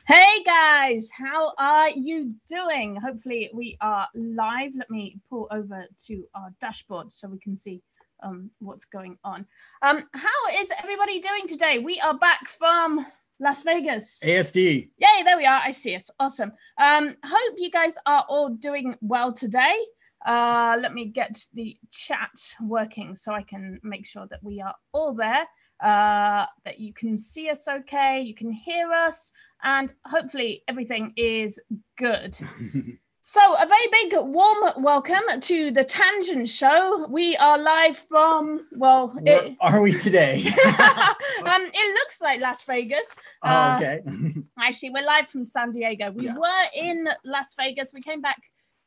Hey guys, how are you doing? Hopefully we are live. Let me pull over to our dashboard so we can see what's going on. How is everybody doing today? We are back from Las Vegas. ASD. Yay, there we are. I see us. Awesome. Hope you guys are all doing well today. Let me get the chat working so I can make sure that we are all there. That you can see us okay, you can hear us, and hopefully everything is good. So a very big warm welcome to the Tangent Show. We are live from, well, where are we today? It looks like Las Vegas. Okay. Actually, we're live from San Diego. We were in Las Vegas. We came back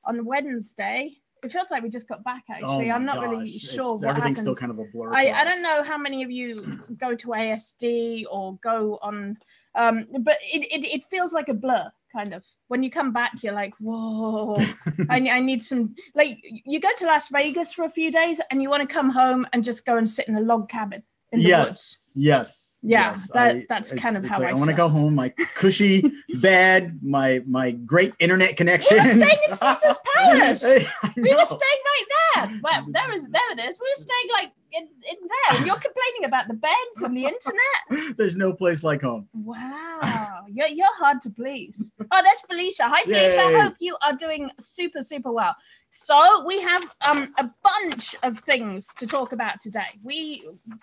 on Wednesday. It feels like we just got back, actually. I'm not really sure what everything's happened. Still kind of a blur. I don't know how many of you go to ASD or go on, but it feels like a blur, kind of. When you come back, you're like, whoa, I need some, like, you go to Las Vegas for a few days and you want to come home and just go and sit in a log cabin in the woods. Yes. Yeah, that's kind of how I feel. I want to go home, my cushy bed, my great internet connection. We were staying in Caesar's Palace. We were staying right there. Well, there it is. We were staying like in there. And you're complaining about the beds and the internet. There's no place like home. Wow, you're hard to please. Oh, there's Felicia. Hi, Felicia. I hope you are doing super, super well. So we have a bunch of things to talk about today.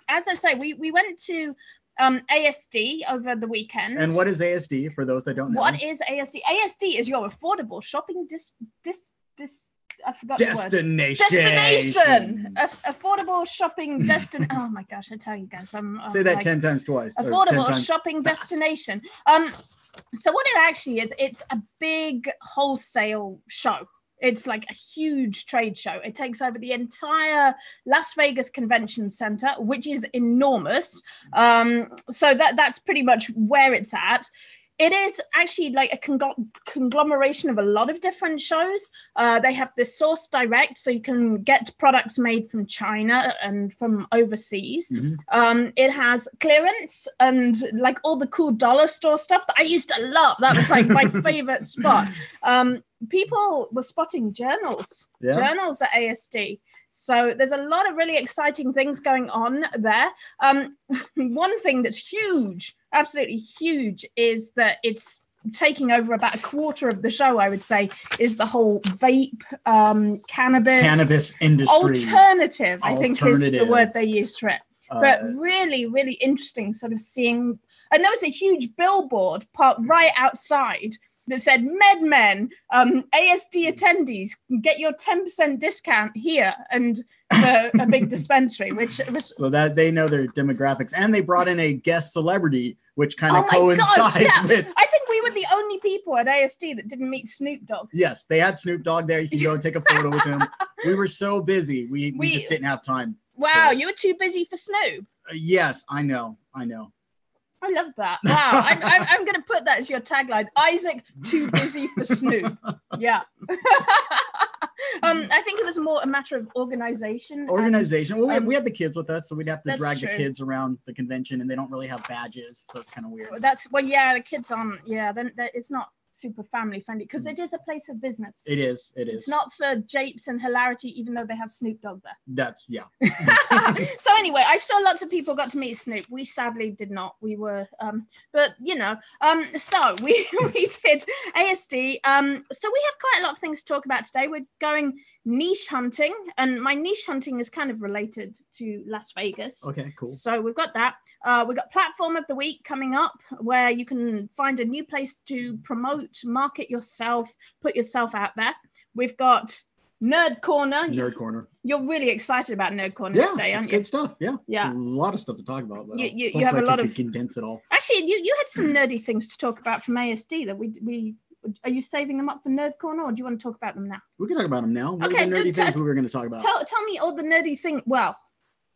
As I say, we went to ASD over the weekend. And what is ASD for those that don't know? What is ASD? ASD is your affordable shopping I forgot destination. Destination. Affordable shopping destination. Oh my gosh, I tell you guys, say that like, 10 times twice. Affordable shopping destination. So what it actually is, it's a big wholesale show. It's like a huge trade show. It takes over the entire Las Vegas Convention Center, which is enormous. So that's pretty much where it's at. It is actually like a conglomeration of a lot of different shows. They have the source direct, so you can get products made from China and from overseas. Mm-hmm. It has clearance and like all the cool dollar store stuff that I used to love. That was like my favorite spot. People were spotting journals at ASD. So there's a lot of really exciting things going on there. One thing that's huge, absolutely huge, is that it's taking over about a quarter of the show, I would say, is the whole vape, cannabis industry. Alternative, I think is the word they used for it. But really, really interesting sort of seeing. And there was a huge billboard right outside that said, MedMen, ASD attendees, get your 10% discount here, and for a big dispensary, which was... So that they know their demographics. And they brought in a guest celebrity, which kind of coincides with... I think we were the only people at ASD that didn't meet Snoop Dogg. Yes, they had Snoop Dogg there. You can go and take a photo with him. We were so busy. We just didn't have time. Wow, you were too busy for Snoop? Yes, I know. I love that. Wow. I'm going to put that as your tagline. Isaac, too busy for Snoop. Yeah. I think it was more a matter of organization. Well, we had the kids with us, so we'd have to drag the kids around the convention, and they don't really have badges, so it's kind of weird. The kids aren't. Yeah, then it's not super family friendly because it is a place of business. It is. It's not for japes and hilarity, even though they have Snoop Dogg there. So anyway, I saw lots of people got to meet Snoop. We sadly did not. We were, but so we did ASD. So we have quite a lot of things to talk about today. We're going niche hunting, and my niche hunting is kind of related to Las Vegas. Okay, cool. So we've got that. We've got Platform of the Week coming up, where you can find a new place to promote, market yourself, put yourself out there. We've got Nerd Corner. You're really excited about Nerd Corner today, aren't you? Good stuff. Yeah. It's a lot of stuff to talk about. You have a lot of condense it all. Actually, you had some nerdy things to talk about from ASD that we. Are you saving them up for Nerd Corner, or do you want to talk about them now? We can talk about them now. What are the nerdy things we were going to talk about? Tell me all the nerdy things. Well,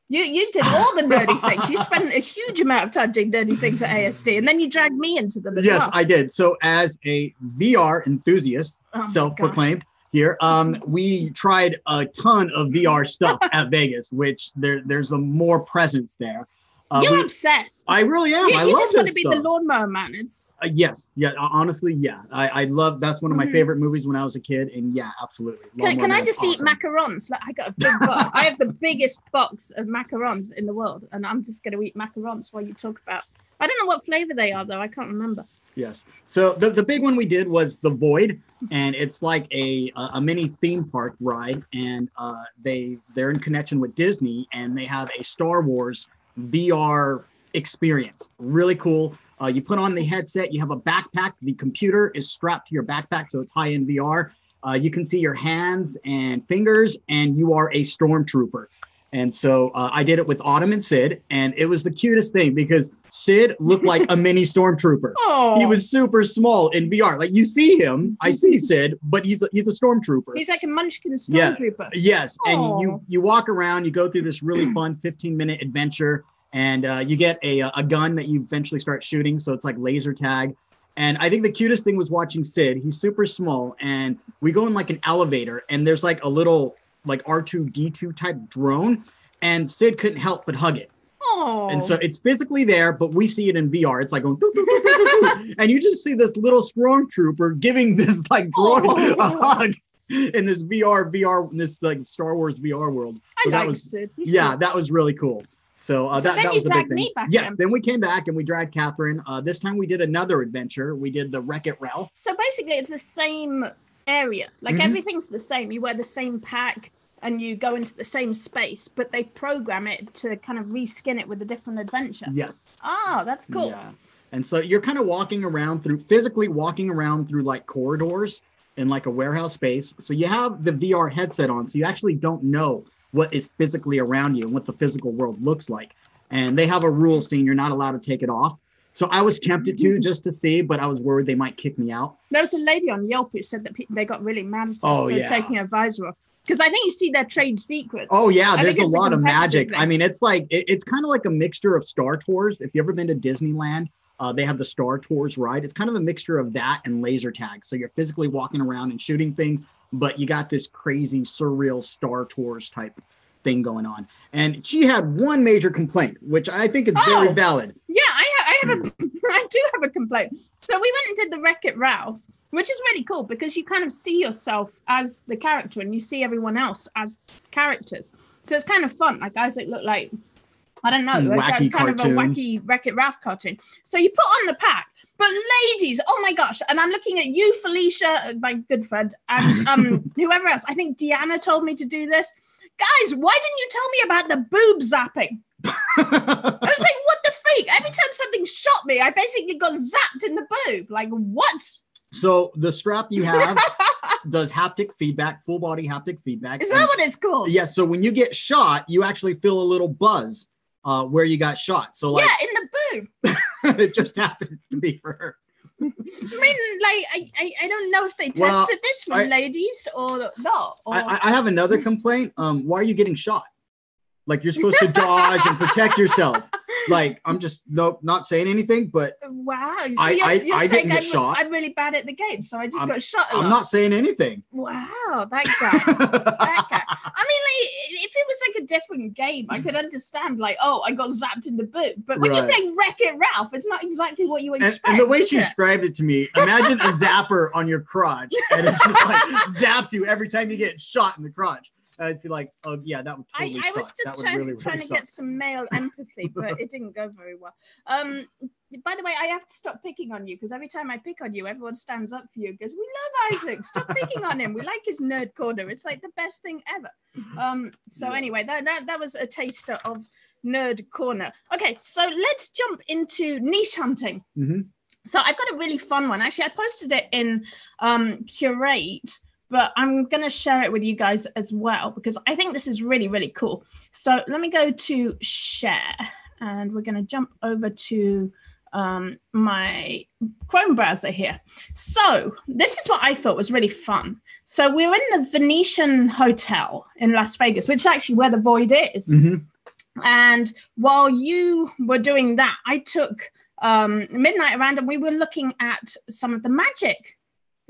you did all the nerdy things. You spent a huge amount of time doing nerdy things at ASD, and then you dragged me into them as well. Yes, I did. So as a VR enthusiast, self-proclaimed here, we tried a ton of VR stuff at Vegas, which there's a more presence there. You're obsessed. I really am. I you love just want to be stuff. the lawnmower man. It's yes, yeah. Honestly, yeah. I love. That's one of my favorite movies when I was a kid, and yeah, absolutely. Can I just eat macarons? Like I got a big box. I have the biggest box of macarons in the world, and I'm just going to eat macarons while you talk about. I don't know what flavor they are though. I can't remember. Yes. So the big one we did was the Void, and it's like a mini theme park ride, and they're in connection with Disney, and they have a Star Wars VR experience. Really cool. You put on the headset, you have a backpack. The computer is strapped to your backpack, so it's high-end VR. You can see your hands and fingers, and you are a stormtrooper. And so I did it with Autumn and Sid, and it was the cutest thing because Sid looked like a mini stormtrooper. Oh. He was super small in VR. Like you see him, I see Sid, but he's a stormtrooper. He's like a munchkin stormtrooper. Yes, and you walk around, you go through this really fun 15-minute adventure, and you get a gun that you eventually start shooting. So it's like laser tag. And I think the cutest thing was watching Sid. He's super small, and we go in like an elevator, and there's like a little like R2-D2 type drone, and Sid couldn't help but hug it. Oh. And so it's physically there, but we see it in VR. It's like going doo, doo, doo, doo, doo. And you just see this little stormtrooper giving this like droid a hug in this in this like Star Wars VR world. So that was Sid. that was really cool. So that was a big thing. Yes, then we came back and we dragged Catherine. This time we did another adventure. We did the Wreck-It Ralph. So basically it's the same area. Like everything's the same. You wear the same pack and you go into the same space, but they program it to kind of reskin it with a different adventure. Yes. Oh, that's cool. Yeah. And so you're kind of physically walking around through like corridors in like a warehouse space. So you have the VR headset on, so you actually don't know what is physically around you and what the physical world looks like. And they have a rule saying you're not allowed to take it off. So I was tempted to just to see, but I was worried they might kick me out. There was a lady on Yelp who said that they got really mad at her for taking her visor off. Because I think you see their trade secrets. Oh, yeah. There's a lot of magic. Thing. I mean, it's like, it's kind of like a mixture of Star Tours. If you've ever been to Disneyland, they have the Star Tours ride. It's kind of a mixture of that and laser tag. So you're physically walking around and shooting things, but you got this crazy, surreal Star Tours type thing going on. And she had one major complaint, which I think is very valid. Yeah, I do have a complaint. So we went and did the Wreck-It Ralph, which is really cool because you kind of see yourself as the character and you see everyone else as characters. So it's kind of fun. Like Isaac looked like, I don't know, like kind of a wacky Wreck-It Ralph cartoon. So you put on the pack, but ladies, oh my gosh. And I'm looking at you, Felicia, my good friend, and whoever else. I think Deanna told me to do this. Guys, why didn't you tell me about the boob zapping? I was like, what the freak? Every time something shot me, I basically got zapped in the boob. Like, what? So the strap you have does haptic feedback, full body haptic feedback. Is that what it's called? Yes. Yeah, so when you get shot, you actually feel a little buzz where you got shot. So like, yeah, in the boob. It just happened to be for her. I mean, like, I don't know if they tested this one, ladies, or not. Or... I have another complaint. Why are you getting shot? Like, you're supposed to dodge and protect yourself. Like, I'm just not saying anything, but wow, so I didn't get shot. I'm really bad at the game, so I just got shot a lot. I'm not saying anything. Wow, that guy. That guy. I mean, like, if it was like a different game, I could understand, like, oh, I got zapped in the boot. But when you play Wreck-It Ralph, it's not exactly what you expect. And the way she described it to me, imagine a zapper on your crotch, and it just like zaps you every time you get shot in the crotch. I feel like, oh yeah, that would totally suck. I was just trying to get some male empathy, but it didn't go very well. By the way, I have to stop picking on you because every time I pick on you, everyone stands up for you and goes, "We love Isaac. Stop picking on him. We like his nerd corner. It's like the best thing ever." So anyway, that was a taster of nerd corner. Okay, so let's jump into niche hunting. Mm-hmm. So I've got a really fun one. Actually, I posted it in Curate. But I'm going to share it with you guys as well, because I think this is really, really cool. So let me go to share, and we're going to jump over to my Chrome browser here. So this is what I thought was really fun. So we're in the Venetian Hotel in Las Vegas, which is actually where the Void is. Mm-hmm. And while you were doing that, I took midnight around and we were looking at some of the magic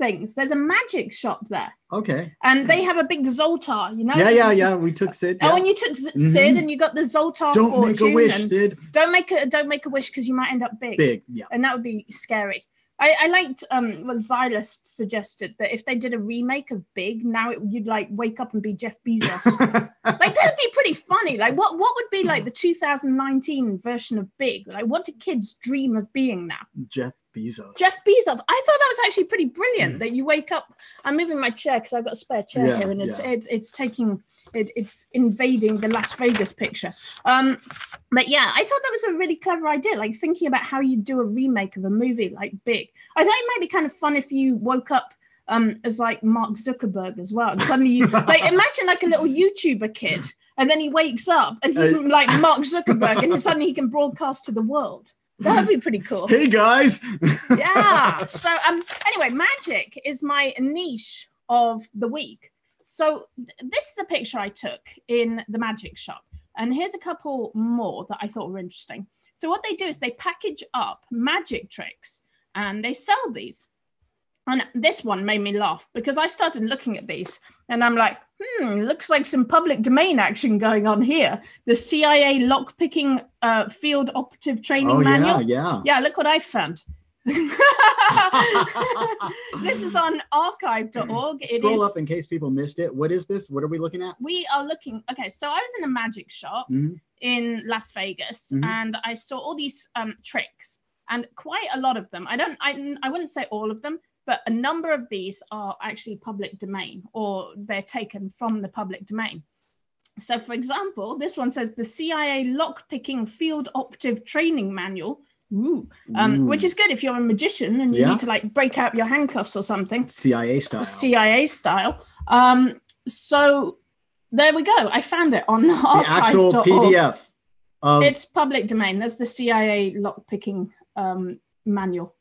things. There's a magic shop there. Okay. And they have a big Zoltar, you know? Yeah. We took Sid. Oh, Yeah. and you took Sid and you got the Zoltar Don't fortune. make a wish, Sid. Don't make a wish because you might end up big. Big, yeah. And that would be scary. I liked what Xylus suggested, that if they did a remake of Big, now you'd like wake up and be Jeff Bezos. Like that'd be pretty funny. Like what would be like the 2019 version of Big? Like what do kids dream of being now? Jeff Bezos. I thought that was actually pretty brilliant. That you wake up. I'm moving my chair because I've got a spare chair here, and it's invading the Las Vegas picture. But yeah, I thought that was a really clever idea. Like thinking about how you do a remake of a movie like Big. I thought it might be kind of fun if you woke up as like Mark Zuckerberg as well. And suddenly you like imagine like a little YouTuber kid, and then he wakes up and he's like Mark Zuckerberg, and suddenly he can broadcast to the world. That would be pretty cool. Hey guys. Yeah. So anyway, magic is my niche of the week. So this is a picture I took in the magic shop. And here's a couple more that I thought were interesting. So what they do is they package up magic tricks and they sell these. And this one made me laugh because I started looking at these and I'm like, looks like some public domain action going on here. The CIA lockpicking field operative training manual. Yeah, look what I found. This is on archive.org. Scroll up in case people missed it. What is this? What are we looking at? We are looking. Okay, so I was in a magic shop in Las Vegas and I saw all these tricks and quite a lot of them. I wouldn't say all of them, but a number of these are actually public domain or they're taken from the public domain. So for example, this one says the CIA lockpicking field operative training manual. Which is good if you're a magician and you need to like break out your handcuffs or something. CIA style. So there we go. I found it on archive.org. The actual PDF. It's public domain. There's the CIA lockpicking manual.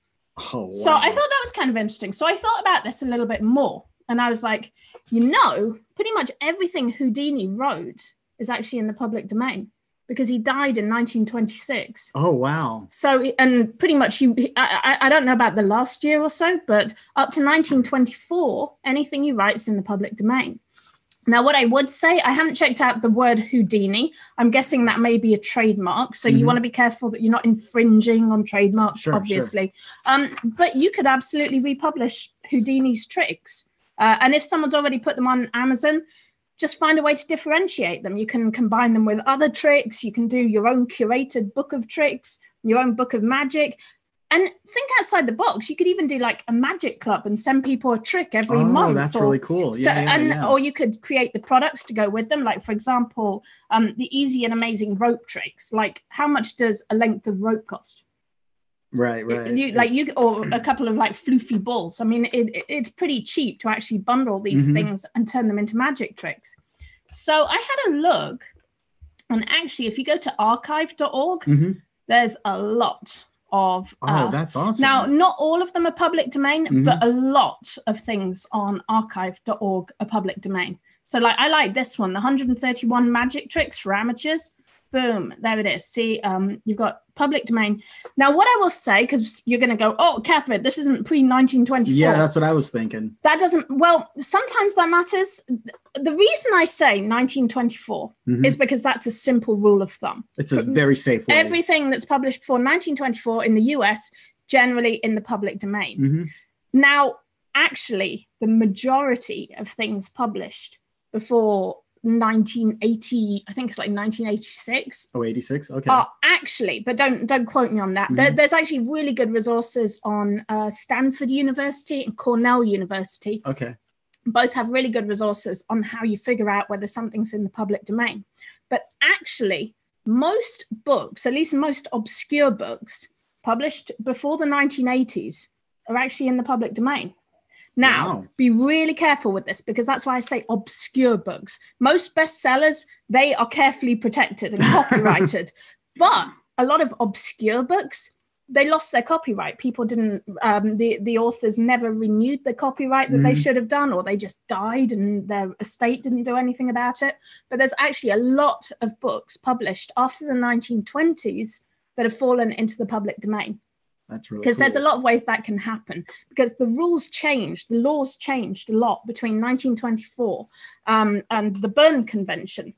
Oh, wow. So I thought that was kind of interesting. So I thought about this a little bit more. And I was like, pretty much everything Houdini wrote is actually in the public domain. Because he died in 1926. Oh, wow. So, and pretty much I don't know about the last year or so, but up to 1924, anything he writes in the public domain. Now, what I would say, I haven't checked out the word Houdini. I'm guessing that may be a trademark. So you want to be careful that you're not infringing on trademarks, obviously. Sure. But you could absolutely republish Houdini's tricks. And if someone's already put them on Amazon, just find a way to differentiate them. You can combine them with other tricks. You can do your own curated book of tricks, your own book of magic, and think outside the box. You could even do like a magic club and send people a trick every month. Oh, that's really cool. Or you could create the products to go with them. Like, for example, the easy and amazing rope tricks. Like, how much does a length of rope cost? Right. Or a couple of like floofy balls. I mean, it's pretty cheap to actually bundle these things and turn them into magic tricks. So I had a look, and actually, if you go to archive.org, there's a lot of. That's awesome. Now, not all of them are public domain, but a lot of things on archive.org are public domain. So, like, I like this one, the 131 magic tricks for amateurs. Boom, there it is. See, you've got public domain. Now, what I will say, because you're going to go, oh, Catherine, this isn't pre-1924. Yeah, that's what I was thinking. That doesn't, well, sometimes that matters. The reason I say 1924 is because that's a simple rule of thumb. It's a very safe way. Everything that's published before 1924 in the US, generally in the public domain. Now, actually, the majority of things published before 1980, I think it's like 1986. Oh, 86, okay. Actually, but don't quote me on that. There's actually really good resources on Stanford University and Cornell University. Okay. Both have really good resources on how you figure out whether something's in the public domain. But actually, most books, at least most obscure books, published before the 1980s are actually in the public domain. Now, be really careful with this, because that's why I say obscure books. Most bestsellers, they are carefully protected and copyrighted. But a lot of obscure books, they lost their copyright. People didn't, the authors never renewed the copyright that they should have done, or they just died and their estate didn't do anything about it. But there's actually a lot of books published after the 1920s that have fallen into the public domain. That's really because cool. there's a lot of ways that can happen, because the rules changed, the laws changed a lot between 1924 and the Berne Convention,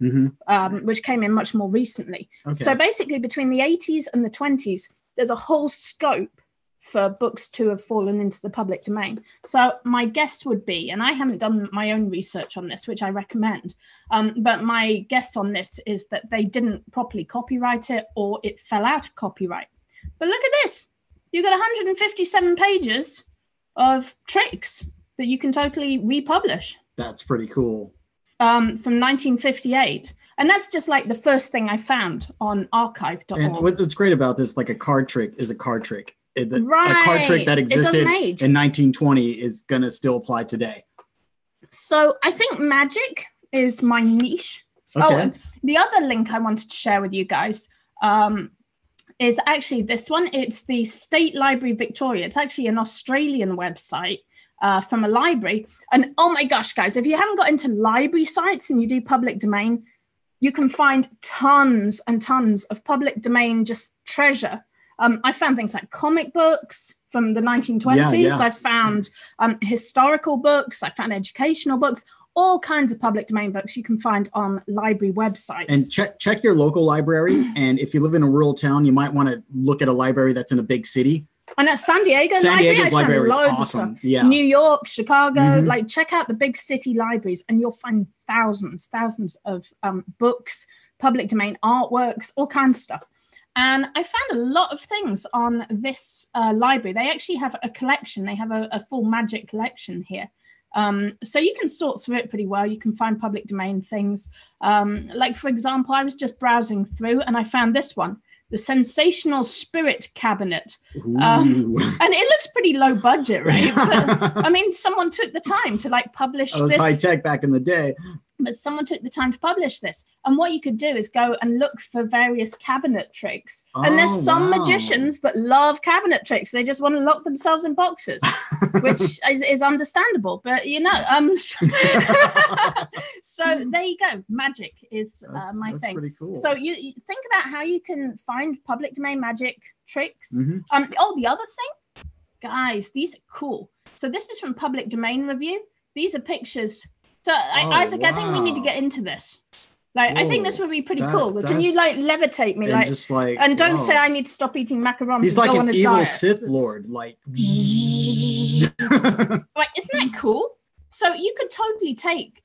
which came in much more recently. Okay. So basically between the 80s and the 20s, there's a whole scope for books to have fallen into the public domain. So my guess would be, and I haven't done my own research on this, which I recommend, but my guess on this is that they didn't properly copyright it, or it fell out of copyright. But look at this. You've got 157 pages of tricks that you can totally republish. That's pretty cool. From 1958. And that's just like the first thing I found on archive.org. And what's great about this, like a card trick is a card trick. Right. A card trick that existed in 1920 is going to still apply today. So I think magic is my niche. Okay. Oh, and the other link I wanted to share with you guys is actually this one. It's the State Library Victoria. It's actually an Australian website from a library. And oh my gosh, guys, if you haven't got into library sites and you do public domain, you can find tons and tons of public domain just treasure. I found things like comic books from the 1920s. Yeah. I found historical books. I found educational books. All kinds of public domain books you can find on library websites. And check your local library. And if you live in a rural town, you might want to look at a library that's in a big city. I know San Diego's library is awesome. Yeah. New York, Chicago, like check out the big city libraries and you'll find thousands of books, public domain artworks, all kinds of stuff. And I found a lot of things on this library. They actually have a collection. They have a full magic collection here. So you can sort through it pretty well. You can find public domain things. Like, for example, I was just browsing through and I found this one, the Sensational Spirit Cabinet. And it looks pretty low budget, right? But, I mean, someone took the time to like publish this. It was high tech back in the day. But someone took the time to publish this. And what you could do is go and look for various cabinet tricks. And there's some magicians that love cabinet tricks. They just want to lock themselves in boxes, which is understandable. But, you know, so there you go. Magic is my thing. Pretty cool. So you think about how you can find public domain magic tricks. The other thing, guys, these are cool. So this is from Public Domain Review. These are pictures. So Isaac, I think we need to get into this. Like, I think this would be pretty cool. Can you like levitate me, like, just like, and don't say I need to stop eating macarons. He's like an evil Sith Lord, like. Like, isn't that cool? So you could totally take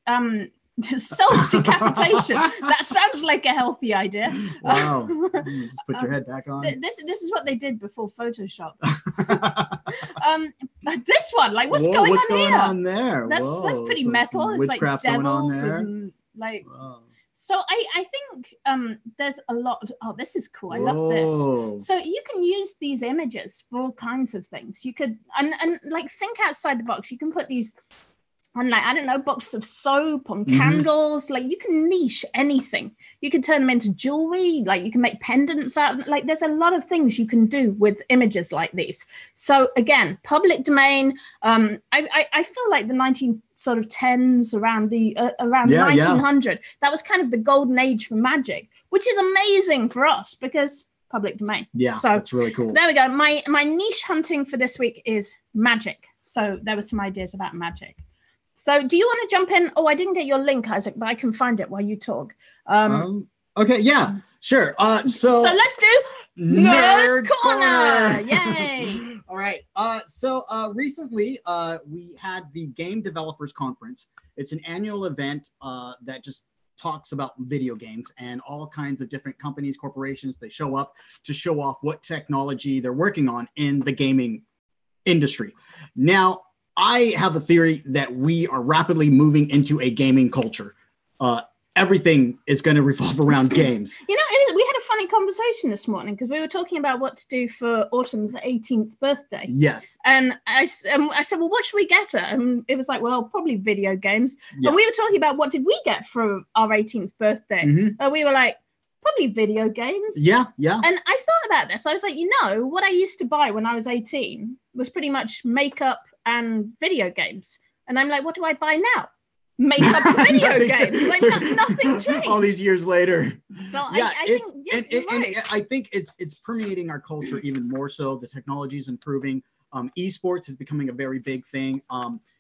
self-decapitation. That sounds like a healthy idea. Wow. Just put your head back on. This is what they did before Photoshop. This one, like, what's going on there? That's pretty metal. It's like devils and like. Whoa. So I think there's a lot of, this is cool. I love this. So you can use these images for all kinds of things. You could, and like, think outside the box. You can put these on, like, I don't know, boxes of soap, on candles. Like, you can niche anything. You can turn them into jewelry. Like, you can make pendants out. Like, there's a lot of things you can do with images like these. So again, public domain. I feel like the 1910s, around 1900. That was kind of the golden age for magic, which is amazing for us because public domain. Yeah, so that's really cool. There we go. My niche hunting for this week is magic. So there were some ideas about magic. So do you want to jump in? Oh, I didn't get your link, Isaac, but I can find it while you talk. Okay, yeah, sure. So let's do Nerd Corner. Yay. All right. So recently we had the Game Developers Conference. It's an annual event that just talks about video games, and all kinds of different companies, corporations, they show up to show off what technology they're working on in the gaming industry. Now, I have a theory that we are rapidly moving into a gaming culture. Everything is going to revolve around games. You know, we had a funny conversation this morning because we were talking about what to do for Autumn's 18th birthday. Yes. And I said, well, what should we get her? And it was like, well, probably video games. Yeah. And we were talking about what did we get for our 18th birthday? And we were like, probably video games. Yeah, yeah. And I thought about this. I was like, you know, what I used to buy when I was 18 was pretty much makeup and video games. And I'm like, what do I buy now? make up a video game. Like nothing changed. All these years later. So I think it's permeating our culture even more so. The technology is improving. Esports is becoming a very big thing.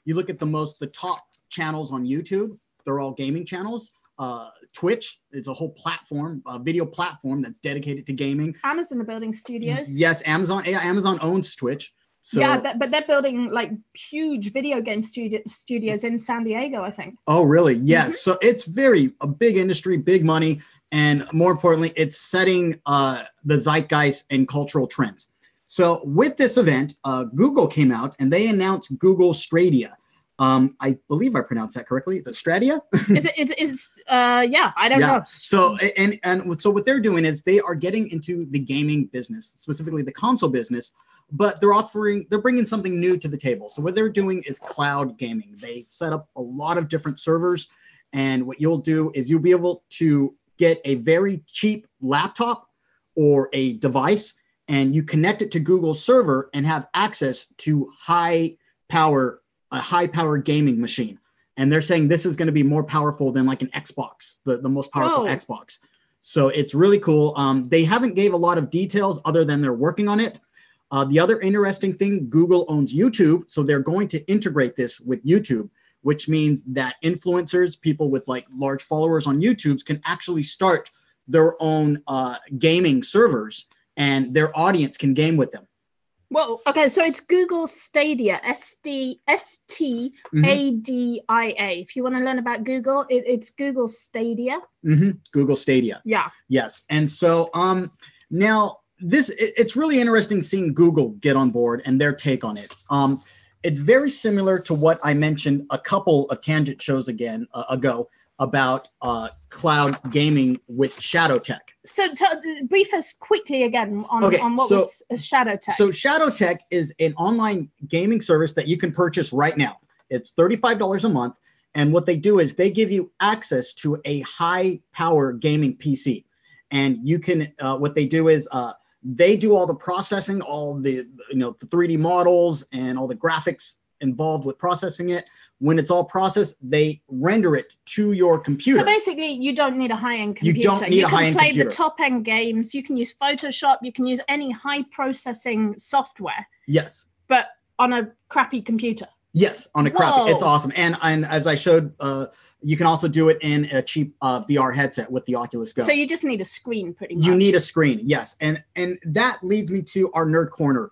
You look at the top channels on YouTube, they're all gaming channels. Twitch is a whole platform, a video platform that's dedicated to gaming. Amazon are building studios. Yes, Amazon owns Twitch. So, yeah, but they're building like huge video game studios in San Diego, I think. Oh, really? Yes. So it's a big industry, big money, and more importantly, it's setting the zeitgeist and cultural trends. So with this event, Google came out and they announced Google Stadia. I believe I pronounced that correctly. Is it Stadia? Yeah, I don't know. So so what they're doing is they are getting into the gaming business, specifically the console business, but they're bringing something new to the table. So what they're doing is cloud gaming. They set up a lot of different servers, and what you'll do is you'll be able to get a very cheap laptop or a device, and you connect it to Google's server and have access to a high-power gaming machine. And they're saying this is going to be more powerful than like an Xbox, the most powerful Xbox. So it's really cool. They haven't gave a lot of details other than they're working on it. The other interesting thing, Google owns YouTube, so they're going to integrate this with YouTube, which means that influencers, people with like large followers on YouTube, can actually start their own gaming servers, and their audience can game with them. Well, okay, so it's Google Stadia, Stadia. If you want to learn about Google, it's Google Stadia. Google Stadia. Yeah. Yes, and so now it's really interesting seeing Google get on board and their take on it. It's very similar to what I mentioned a couple of tangent shows ago about cloud gaming with Shadow Tech. So brief us quickly again on what was Shadow Tech. So Shadow Tech is an online gaming service that you can purchase right now. It's $35 a month. And what they do is they give you access to a high power gaming PC. And you can, what they do is they do all the processing, all the 3D models and all the graphics involved with processing it. When it's all processed, they render it to your computer. So basically, you don't need a high-end computer. You don't need a high-end computer. You can play the top-end games. You can use Photoshop. You can use any high-processing software. Yes. But on a crappy computer. Yes, on a crappy. It's awesome. And as I showed, you can also do it in a cheap VR headset with the Oculus Go. So you just need a screen, pretty much. You need a screen, yes. And that leads me to our nerd corner.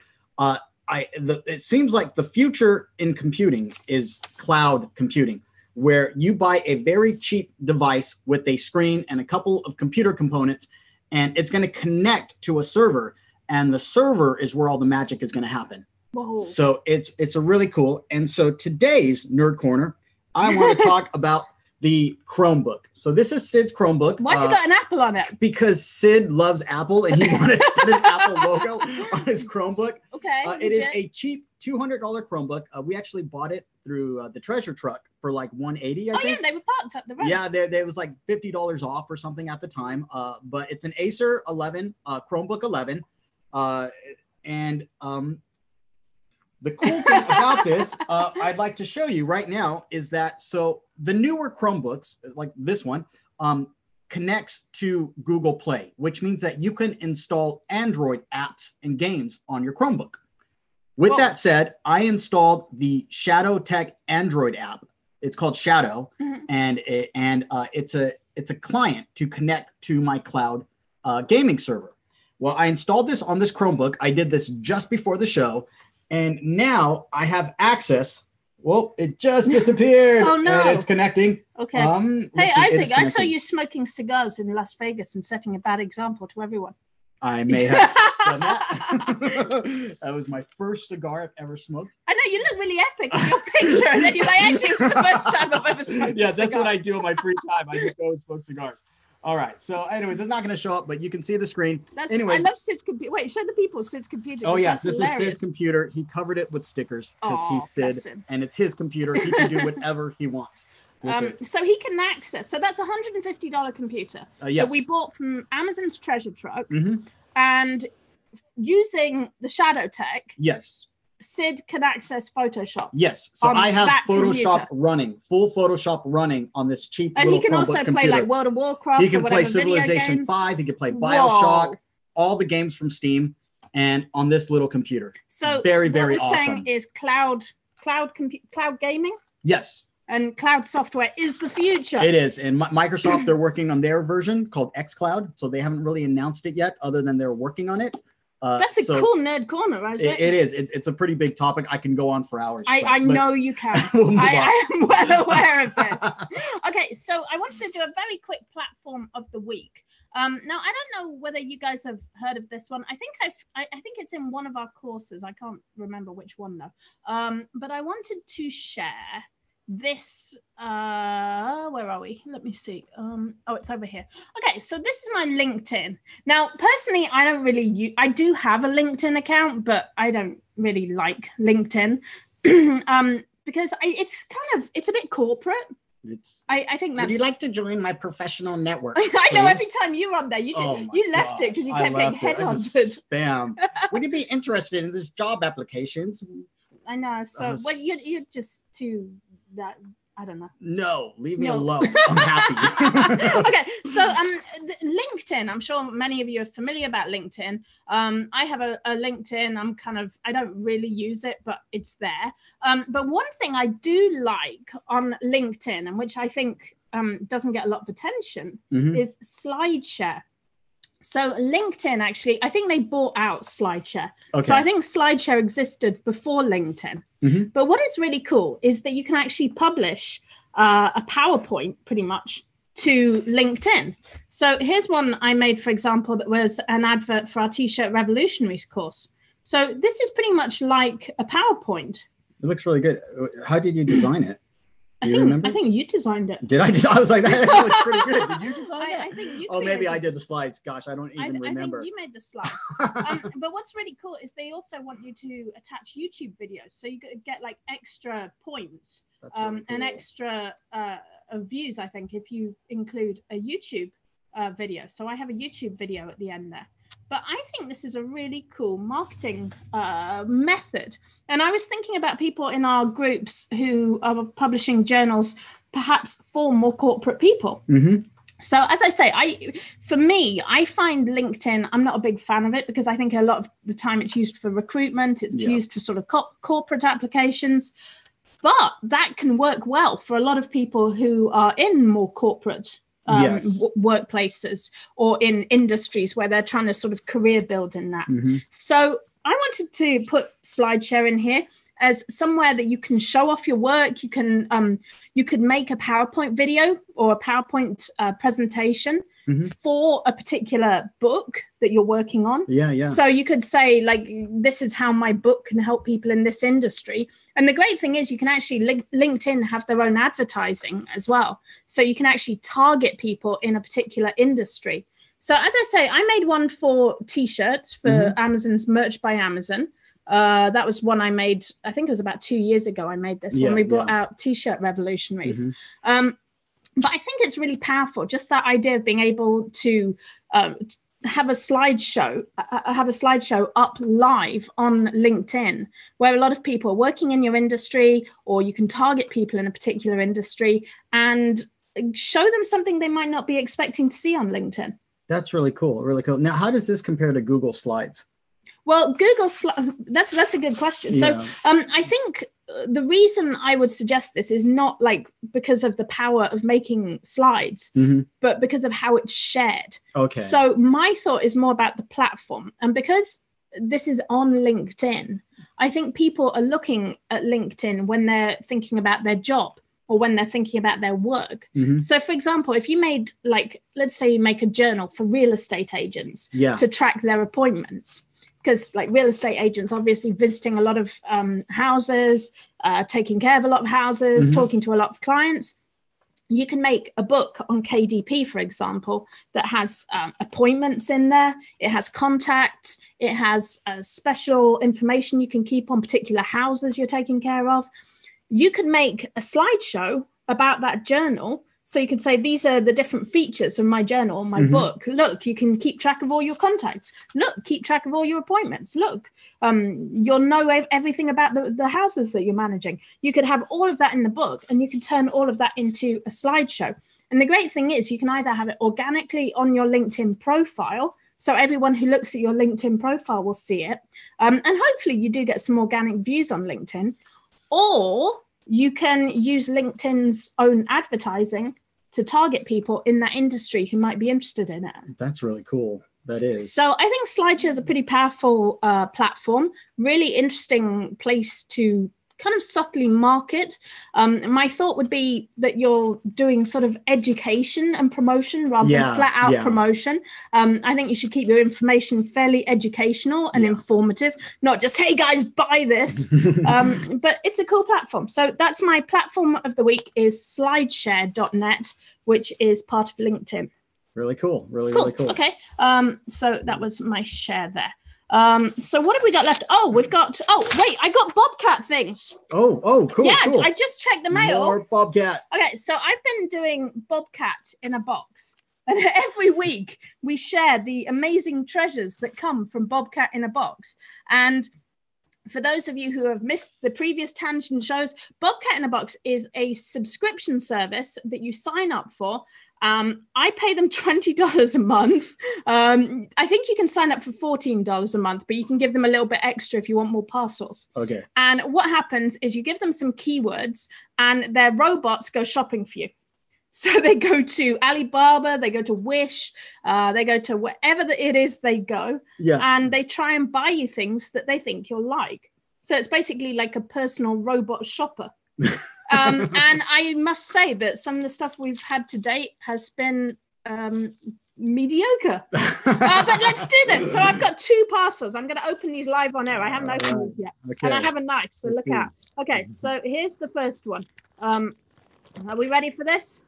It seems like the future in computing is cloud computing, where you buy a very cheap device with a screen and a couple of computer components, and it's going to connect to a server, and the server is where all the magic is going to happen. Whoa. So it's a really cool. And so today's nerd corner, I want to talk about the Chromebook. So this is Sid's Chromebook. Why's it got an apple on it? Because Sid loves Apple and he wanted to put an Apple logo on his Chromebook. Okay. It is a cheap $200 Chromebook. We actually bought it through the Treasure Truck for like $180, I think. Yeah, they were parked up the road. Yeah, there was like $50 off or something at the time. But it's an Acer 11, Chromebook 11. The cool thing about this, I'd like to show you right now, is that so the newer Chromebooks, like this one, connects to Google Play, which means that you can install Android apps and games on your Chromebook. With that said, I installed the Shadow Tech Android app. It's called Shadow, and it's a client to connect to my cloud gaming server. Well, I installed this on this Chromebook. I did this just before the show. And now I have access. Well, it just disappeared. Oh, no. And it's connecting. Okay. Hey, Isaac, I saw you smoking cigars in Las Vegas and setting a bad example to everyone. I may have done that. That was my first cigar I've ever smoked. I know, you look really epic in your picture. And then you're like, actually, it was the first time I've ever smoked Yeah, that's what I do in my free time. I just go and smoke cigars. All right. So anyways, it's not going to show up, but you can see the screen. Anyways, I love Sid's computer. Wait, show the people Sid's computer. Oh, yes. This is Sid's computer. He covered it with stickers because he's Sid, and it's his computer. He can do whatever he wants. So he can access. So that's a $150 computer that we bought from Amazon's Treasure Truck. Mm-hmm. And using the Shadow Tech. Yes. Sid can access Photoshop. Yes. So I have Photoshop running, full Photoshop running on this cheap and little he can Chromebook also computer. play like World of Warcraft. He can or play whatever Civilization 5. He can play BioShock, all the games from Steam, and on this little computer. So very, very what we're awesome. saying is cloud gaming. Yes. And cloud software is the future. It is. And Microsoft, they're working on their version called xCloud. So they haven't really announced it yet, other than they're working on it. That's a cool nerd corner, Isaac. It is. It's a pretty big topic. I can go on for hours. I know you can. I am well aware of this. Okay, so I wanted to do a very quick platform of the week. Now, I don't know whether you guys have heard of this one. I think it's in one of our courses. I can't remember which one though. But I wanted to share this. Where are we? Let me see. Oh, it's over here. Okay, so this is my LinkedIn. Now, personally, I don't really use. I do have a LinkedIn account, but I don't really like LinkedIn because it's a bit corporate. I think that's. Would you like to join my professional network? I know every time you're on there, you left it because you kept getting headhunted. Spam. Would you be interested in this job applications? I know. So, well, you're just too that. I don't know. No, leave me alone. I'm happy. Okay, so LinkedIn. I'm sure many of you are familiar about LinkedIn. I have a LinkedIn. I don't really use it, but it's there. But one thing I do like on LinkedIn, and which I think doesn't get a lot of attention, is SlideShare. So LinkedIn, actually, I think they bought out SlideShare. Okay. So I think SlideShare existed before LinkedIn. But what is really cool is that you can actually publish a PowerPoint pretty much to LinkedIn. So here's one I made, for example, that was an advert for our T-shirt Revolutionaries course. So this is pretty much like a PowerPoint. It looks really good. How did you design it? I think you designed it. Did I? I was like, that looks pretty good. Did you design it? I think you. Oh, maybe I did the slides. Gosh, I don't even remember. I think you made the slides. But what's really cool is they also want you to attach YouTube videos, so you get like extra points really cool. And extra views. I think if you include a YouTube video. So I have a YouTube video at the end there. But I think this is a really cool marketing method. And I was thinking about people in our groups who are publishing journals, perhaps for more corporate people. So as I say, for me, I find LinkedIn, I'm not a big fan of it because I think a lot of the time it's used for recruitment. It's used for sort of corporate applications. But that can work well for a lot of people who are in more corporate workplaces or in industries where they're trying to sort of career build in that. So I wanted to put SlideShare in here as somewhere that you can show off your work. You could make a PowerPoint video or a PowerPoint presentation for a particular book that you're working on. So you could say, like, this is how my book can help people in this industry. And the great thing is you can actually LinkedIn have their own advertising as well. So you can actually target people in a particular industry. So as I say, I made one for T-shirts for Amazon's Merch by Amazon. That was one I made, I think it was about 2 years ago I made this when we brought out T-shirt Revolutionaries. But I think it's really powerful, just that idea of being able to have a slideshow up live on LinkedIn, where a lot of people are working in your industry, or you can target people in a particular industry and show them something they might not be expecting to see on LinkedIn. That's really cool. Really cool. Now, how does this compare to Google Slides? Well, that's a good question. So I think the reason I would suggest this is not like because of the power of making slides, but because of how it's shared. Okay. So my thought is more about the platform. And because this is on LinkedIn, I think people are looking at LinkedIn when they're thinking about their job or when they're thinking about their work. So for example, if you made, like, let's say you make a journal for real estate agents to track their appointments, because like real estate agents obviously visiting a lot of houses, taking care of a lot of houses, talking to a lot of clients. You can make a book on KDP, for example, that has appointments in there. It has contacts. It has special information you can keep on particular houses you're taking care of. You could make a slideshow about that journal So you could say, these are the different features of my journal, my book. Look, you can keep track of all your contacts. Look, keep track of all your appointments. Look, you'll know everything about the houses that you're managing. You could have all of that in the book, and you can turn all of that into a slideshow. And the great thing is you can either have it organically on your LinkedIn profile, so everyone who looks at your LinkedIn profile will see it. And hopefully you do get some organic views on LinkedIn, or you can use LinkedIn's own advertising to target people in that industry who might be interested in it. That's really cool. That is. So I think SlideShare is a pretty powerful platform, really interesting place to kind of subtly market. My thought would be that you're doing sort of education and promotion rather than flat out promotion. I think you should keep your information fairly educational and informative, not just, hey guys, buy this. But it's a cool platform. So that's my platform of the week is slideshare.net, which is part of LinkedIn. Really cool. Really cool. Okay. So that was my share there. So what have we got left? Oh, wait, I got Bobcat things. Oh, cool. Yeah, cool. I just checked the mail. More Bobcat. Okay, so I've been doing Bobcat in a box. And every week we share the amazing treasures that come from Bobcat in a box. And for those of you who have missed the previous Tangent shows, Bobcat in a Box is a subscription service that you sign up for. I pay them $20 a month. I think you can sign up for $14 a month, but you can give them a little bit extra if you want more parcels. Okay. And what happens is you give them some keywords and their robots go shopping for you. So they go to Alibaba, they go to Wish, they go to wherever it is they go, and they try and buy you things that they think you'll like. So it's basically like a personal robot shopper. And I must say that some of the stuff we've had to date has been mediocre. But let's do this. So I've got 2 parcels. I'm going to open these live on air. I haven't opened these yet. Okay. And I have a knife, so look out. Okay, so here's the first one. Are we ready for this?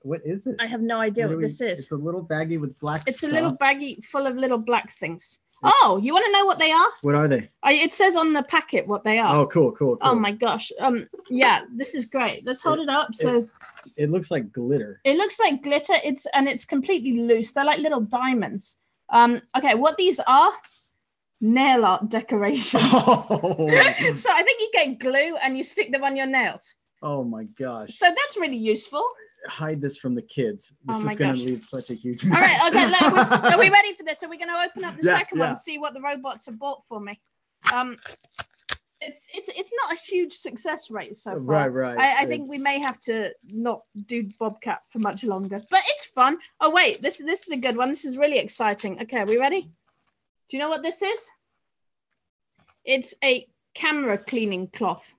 What is this? I have no idea what this is. It's a little baggie with black It's stuff. a little baggie full of little black things. Oh, you want to know what they are? What are they? It says on the packet what they are. Oh, cool. Oh my gosh. Yeah, this is great. Let's hold it up. So it looks like glitter. It looks like glitter. It's completely loose. They're like little diamonds. Okay, what these are? Nail art decoration. Oh. So I think you get glue and you stick them on your nails. Oh my gosh. So that's really useful. Hide this from the kids. This is going to leave such a huge mess. All right, okay, look, are we ready for this? Are we going to open up the second one and see what the robots have bought for me? It's not a huge success rate so far. Right. I think we may have to not do Bobcat for much longer, but it's fun. Oh wait, this is a good one. This is really exciting. Okay, are we ready? Do you know what this is? It's a camera cleaning cloth.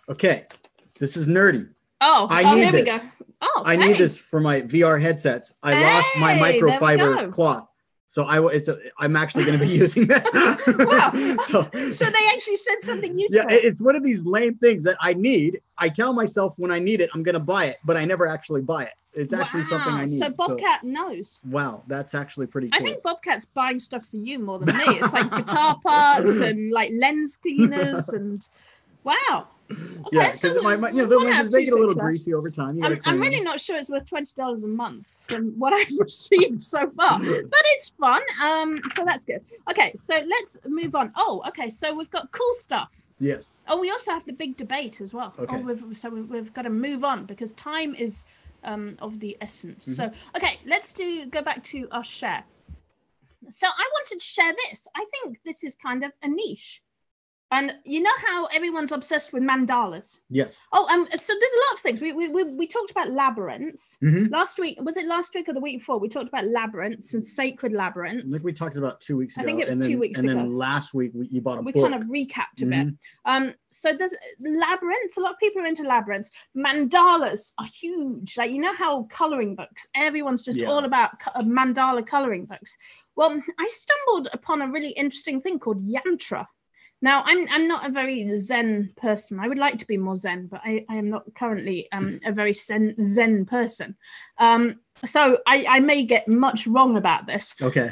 Okay, this is nerdy. Here we go. I need this for my VR headsets. I lost my microfiber cloth. So I'm actually going to be using this. Wow. So they actually said something useful. Yeah, it's one of these lame things that I need. I tell myself when I need it, I'm going to buy it, but I never actually buy it. It's actually something I need. So Bobcat knows. Wow, that's actually pretty cool. I think Bobcat's buying stuff for you more than me. It's like guitar parts and like lens cleaners and wow. Okay, yeah, because the lenses they get a little greasy over time. I'm really not sure it's worth $20 a month from what I've received so far, but it's fun. So that's good. Okay, so let's move on. Oh, okay, so we've got cool stuff. Yes. Oh, we also have the big debate as well. Okay. We've got to move on because time is of the essence. Mm-hmm. So okay, let's go back to our share. So I wanted to share this. I think this is kind of a niche. And you know how everyone's obsessed with mandalas? Yes. Oh, so there's a lot of things. We talked about labyrinths. Mm-hmm. Last week, was it last week or the week before? We talked about labyrinths and sacred labyrinths. I think we talked about 2 weeks ago. I think it was 2 weeks ago. And then last week, you bought a book. We kind of recapped a bit. So there's labyrinths. A lot of people are into labyrinths. Mandalas are huge. Like, you know how coloring books, everyone's just all about mandala coloring books. Well, I stumbled upon a really interesting thing called yantra. Now, I'm not a very Zen person. I would like to be more Zen, but I am not currently a very Zen person. So I may get much wrong about this. Okay.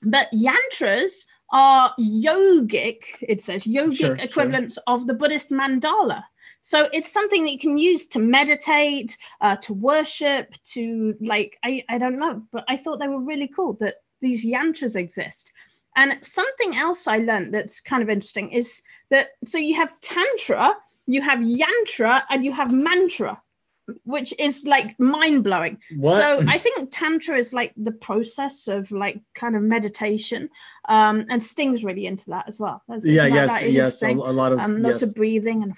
But yantras are yogic, it says, yogic equivalents of the Buddhist mandala. So it's something that you can use to meditate, to worship, to like, I don't know, but I thought they were really cool that these yantras exist. And something else I learned that's kind of interesting is that, so you have tantra, you have yantra, and you have mantra, which is like mind-blowing. So I think tantra is like the process of like kind of meditation, and Sting's really into that as well. Yes, a lot of lots of breathing and